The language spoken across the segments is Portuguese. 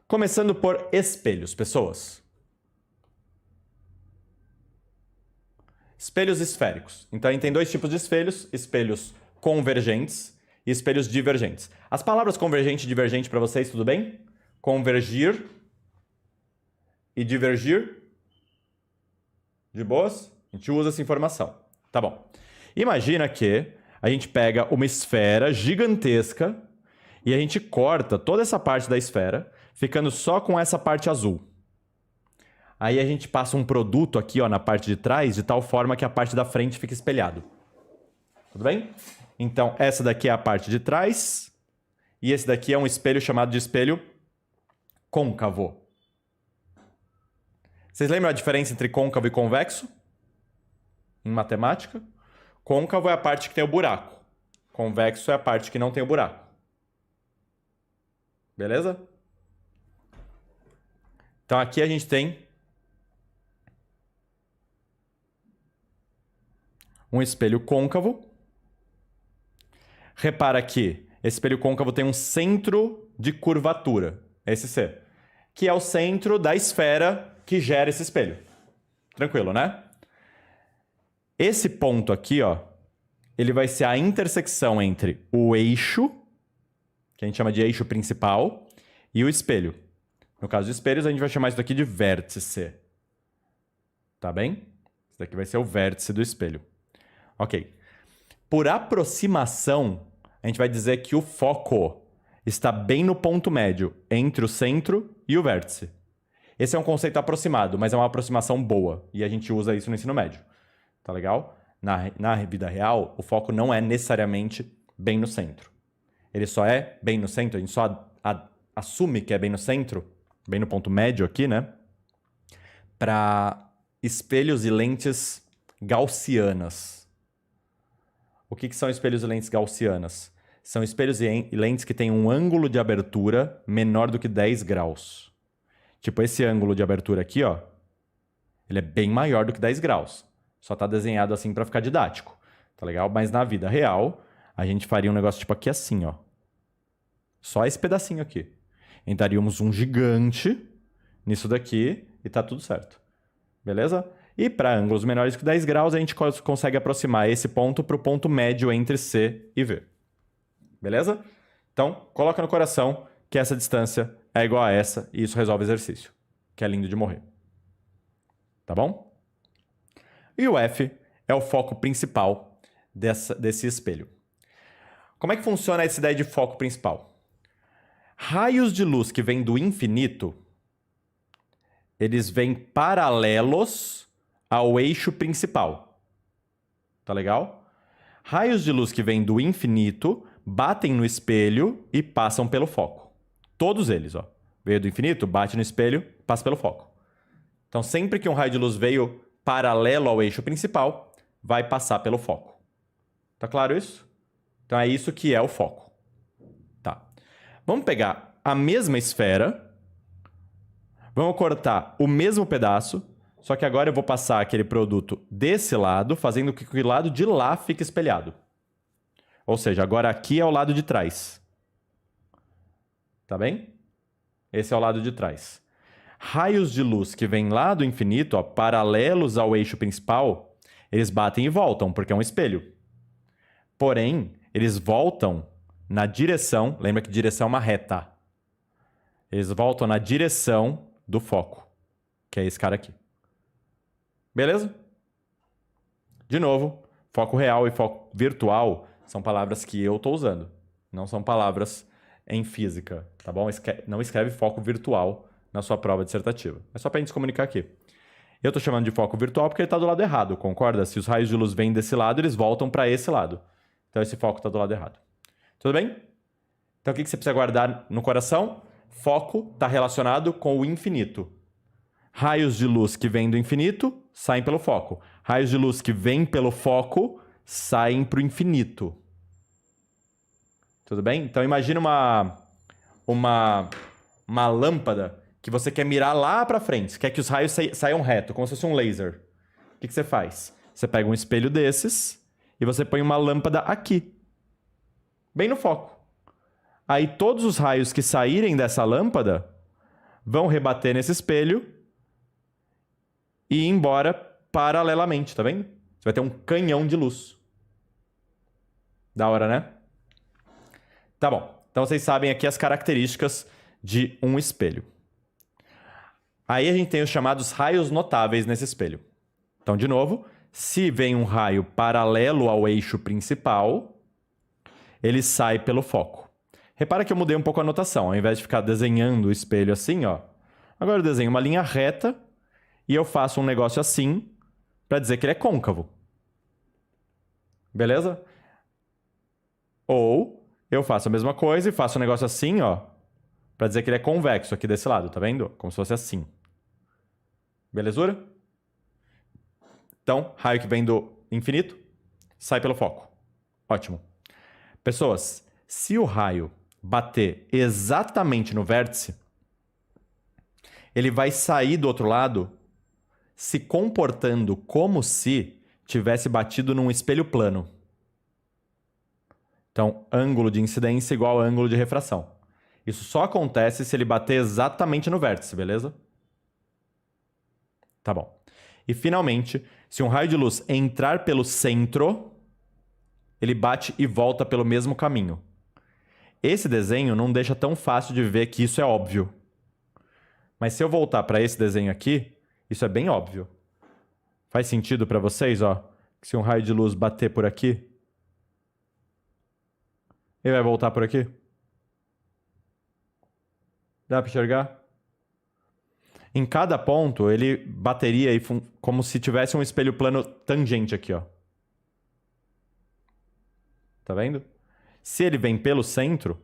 Começando por espelhos, pessoas. Espelhos esféricos. Então, a gente tem dois tipos de espelhos: espelhos convergentes e espelhos divergentes. As palavras convergente e divergente para vocês, tudo bem? Convergir e divergir. De boas? A gente usa essa informação. Tá bom. Imagina que a gente pega uma esfera gigantesca e a gente corta toda essa parte da esfera, ficando só com essa parte azul. Aí a gente passa um produto aqui, ó, na parte de trás, de tal forma que a parte da frente fica espelhado. Tudo bem? Então, essa daqui é a parte de trás. E esse daqui é um espelho chamado de espelho côncavo. Vocês lembram a diferença entre côncavo e convexo? Em matemática? Côncavo é a parte que tem o buraco. Convexo é a parte que não tem o buraco. Beleza? Então, aqui a gente tem um espelho côncavo. Repara que esse espelho côncavo tem um centro de curvatura, esse C, que é o centro da esfera que gera esse espelho. Tranquilo, né? Esse ponto aqui, ó, ele vai ser a intersecção entre o eixo, que a gente chama de eixo principal, e o espelho. No caso de espelhos, a gente vai chamar isso daqui de vértice. Tá bem? Isso daqui vai ser o vértice do espelho. Ok. Por aproximação, a gente vai dizer que o foco está bem no ponto médio entre o centro e o vértice. Esse é um conceito aproximado, mas é uma aproximação boa. E a gente usa isso no ensino médio. Tá legal? Na vida real, o foco não é necessariamente bem no centro. Ele só é bem no centro, a gente só assume que é bem no centro, bem no ponto médio aqui, né? Para espelhos e lentes gaussianas. O que são espelhos e lentes gaussianas? São espelhos e lentes que têm um ângulo de abertura menor do que 10 graus. Tipo, esse ângulo de abertura aqui, ó, ele é bem maior do que 10 graus. Só está desenhado assim para ficar didático, tá legal? Mas na vida real, a gente faria um negócio tipo aqui assim, ó. Só esse pedacinho aqui. Entraríamos um gigante nisso daqui e tá tudo certo. Beleza? E para ângulos menores que 10 graus, a gente consegue aproximar esse ponto para o ponto médio entre C e V. Beleza? Então, coloca no coração que essa distância é igual a essa e isso resolve o exercício, que é lindo de morrer. Tá bom? E o F é o foco principal desse espelho. Como é que funciona essa ideia de foco principal? Raios de luz que vêm do infinito, eles vêm paralelos ao eixo principal. Tá legal? Raios de luz que vêm do infinito batem no espelho e passam pelo foco. Todos eles, ó. Veio do infinito, bate no espelho, passa pelo foco. Então, sempre que um raio de luz veio paralelo ao eixo principal, vai passar pelo foco. Tá claro isso? Então, é isso que é o foco. Tá. Vamos pegar a mesma esfera, vamos cortar o mesmo pedaço, só que agora eu vou passar aquele produto desse lado, fazendo com que o lado de lá fique espelhado. Ou seja, agora aqui é o lado de trás. Tá bem? Esse é o lado de trás. Raios de luz que vêm lá do infinito, ó, paralelos ao eixo principal, eles batem e voltam, porque é um espelho. Porém, eles voltam na direção... Lembra que direção é uma reta. Eles voltam na direção do foco, que é esse cara aqui. Beleza? De novo, foco real e foco virtual são palavras que eu estou usando. Não são palavras em física, tá bom? Não escreve foco virtual na sua prova dissertativa. É só para a gente se comunicar aqui. Eu estou chamando de foco virtual porque ele está do lado errado, concorda? Se os raios de luz vêm desse lado, eles voltam para esse lado. Então esse foco está do lado errado. Tudo bem? Então o que você precisa guardar no coração? Foco está relacionado com o infinito. Raios de luz que vêm do infinito saem pelo foco. Raios de luz que vêm pelo foco saem para o infinito. Tudo bem? Então imagina uma lâmpada que você quer mirar lá para frente. Você quer que os raios saiam reto, como se fosse um laser. O que você faz? Você pega um espelho desses e você põe uma lâmpada aqui. Bem no foco. Aí todos os raios que saírem dessa lâmpada vão rebater nesse espelho e ir embora paralelamente, tá vendo? Você vai ter um canhão de luz. Da hora, né? Tá bom. Então vocês sabem aqui as características de um espelho. Aí a gente tem os chamados raios notáveis nesse espelho. Então, de novo, se vem um raio paralelo ao eixo principal, ele sai pelo foco. Repara que eu mudei um pouco a notação. Ao invés de ficar desenhando o espelho assim, ó, agora eu desenho uma linha reta e eu faço um negócio assim para dizer que ele é côncavo. Beleza? Ou eu faço a mesma coisa e faço um negócio assim, ó, para dizer que ele é convexo aqui desse lado, tá vendo? Como se fosse assim. Belezura? Então, raio que vem do infinito, sai pelo foco. Ótimo. Pessoas, se o raio bater exatamente no vértice, ele vai sair do outro lado se comportando como se tivesse batido num espelho plano. Então, ângulo de incidência igual a ângulo de refração. Isso só acontece se ele bater exatamente no vértice, beleza? Tá bom. E, finalmente, se um raio de luz entrar pelo centro, ele bate e volta pelo mesmo caminho. Esse desenho não deixa tão fácil de ver que isso é óbvio. Mas se eu voltar para esse desenho aqui, isso é bem óbvio. Faz sentido para vocês, ó, que se um raio de luz bater por aqui, ele vai voltar por aqui? Dá para enxergar? Em cada ponto, ele bateria como se tivesse um espelho plano tangente aqui, ó. Tá vendo? Se ele vem pelo centro,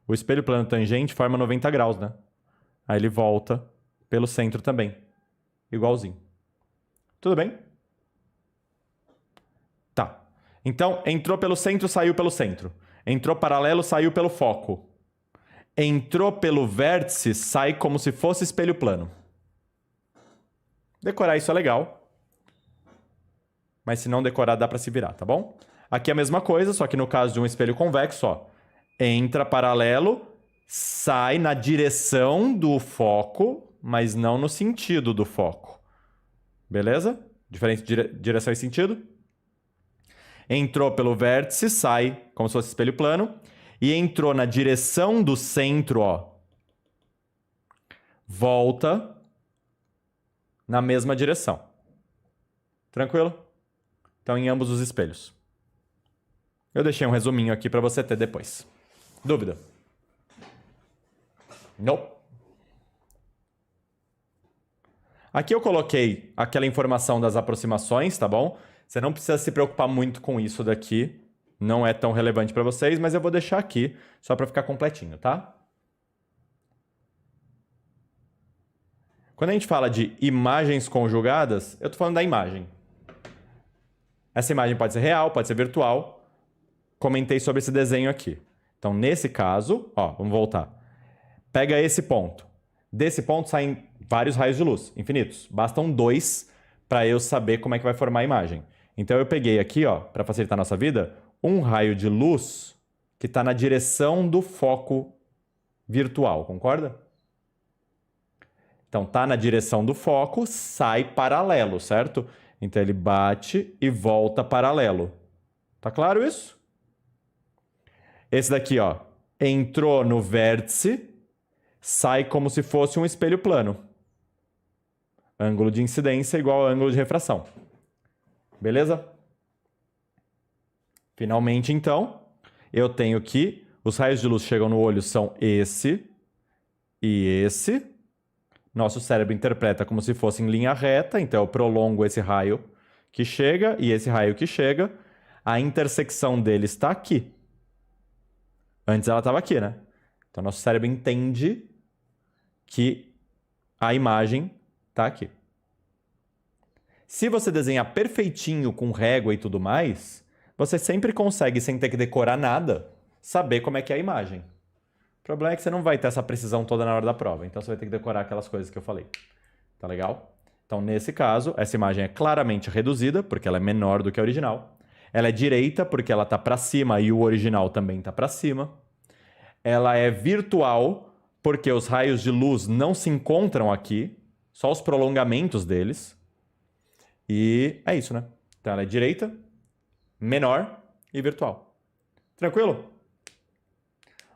o espelho plano tangente forma 90 graus, né? Aí ele volta pelo centro também. Igualzinho. Tudo bem? Tá. Então, entrou pelo centro, saiu pelo centro. Entrou paralelo, saiu pelo foco. Entrou pelo vértice, sai como se fosse espelho plano. Decorar isso é legal. Mas se não decorar, dá para se virar, tá bom? Aqui é a mesma coisa, só que no caso de um espelho convexo, ó, entra paralelo, sai na direção do foco, mas não no sentido do foco. Beleza? Diferente de direção e sentido. Entrou pelo vértice, sai como se fosse espelho plano. E entrou na direção do centro, ó, volta na mesma direção. Tranquilo? Então, em ambos os espelhos. Eu deixei um resuminho aqui para você ter depois. Dúvida? Não. Aqui eu coloquei aquela informação das aproximações, tá bom? Você não precisa se preocupar muito com isso daqui. Não é tão relevante para vocês, mas eu vou deixar aqui só para ficar completinho, tá? Quando a gente fala de imagens conjugadas, eu estou falando da imagem. Essa imagem pode ser real, pode ser virtual. Comentei sobre esse desenho aqui. Então, nesse caso, ó, vamos voltar. Pega esse ponto. Desse ponto saem vários raios de luz, infinitos. Bastam 2 para eu saber como é que vai formar a imagem. Então, eu peguei aqui, ó, para facilitar a nossa vida, um raio de luz que está na direção do foco virtual, concorda? Então, tá na direção do foco, sai paralelo, certo? Então, ele bate e volta paralelo. Tá claro isso? Esse daqui, ó, entrou no vértice, sai como se fosse um espelho plano. Ângulo de incidência igual a ângulo de refração. Beleza? Finalmente, então, eu tenho que os raios de luz que chegam no olho são esse e esse. Nosso cérebro interpreta como se fosse em linha reta, então eu prolongo esse raio que chega e esse raio que chega. A intersecção deles está aqui. Antes ela estava aqui, né? Então, nosso cérebro entende que a imagem está aqui. Se você desenhar perfeitinho com régua e tudo mais, você sempre consegue, sem ter que decorar nada, saber como é que é a imagem. O problema é que você não vai ter essa precisão toda na hora da prova. Então, você vai ter que decorar aquelas coisas que eu falei. Tá legal? Então, nesse caso, essa imagem é claramente reduzida, porque ela é menor do que a original. Ela é direita, porque ela está para cima e o original também está para cima. Ela é virtual, porque os raios de luz não se encontram aqui, só os prolongamentos deles. E é isso, né? Então ela é direita, menor e virtual. Tranquilo?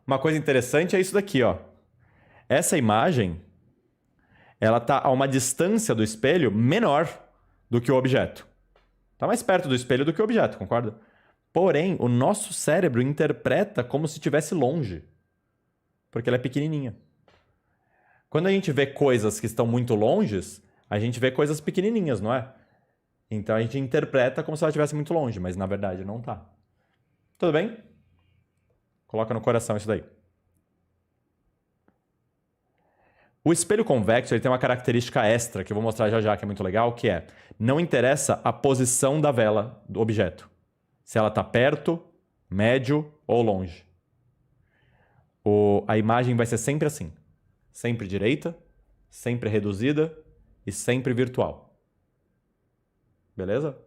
Uma coisa interessante é isso daqui, ó. Essa imagem, ela está a uma distância do espelho menor do que o objeto. Está mais perto do espelho do que o objeto, concorda? Porém, o nosso cérebro interpreta como se estivesse longe, porque ela é pequenininha. Quando a gente vê coisas que estão muito longes, a gente vê coisas pequenininhas, não é? Então a gente interpreta como se ela estivesse muito longe, mas na verdade não está. Tudo bem? Coloca no coração isso daí. O espelho convexo ele tem uma característica extra, que eu vou mostrar já já, que é muito legal, que é, não interessa a posição da vela do objeto. Se ela está perto, médio ou longe. A imagem vai ser sempre assim. Sempre direita, sempre reduzida e sempre virtual. Beleza?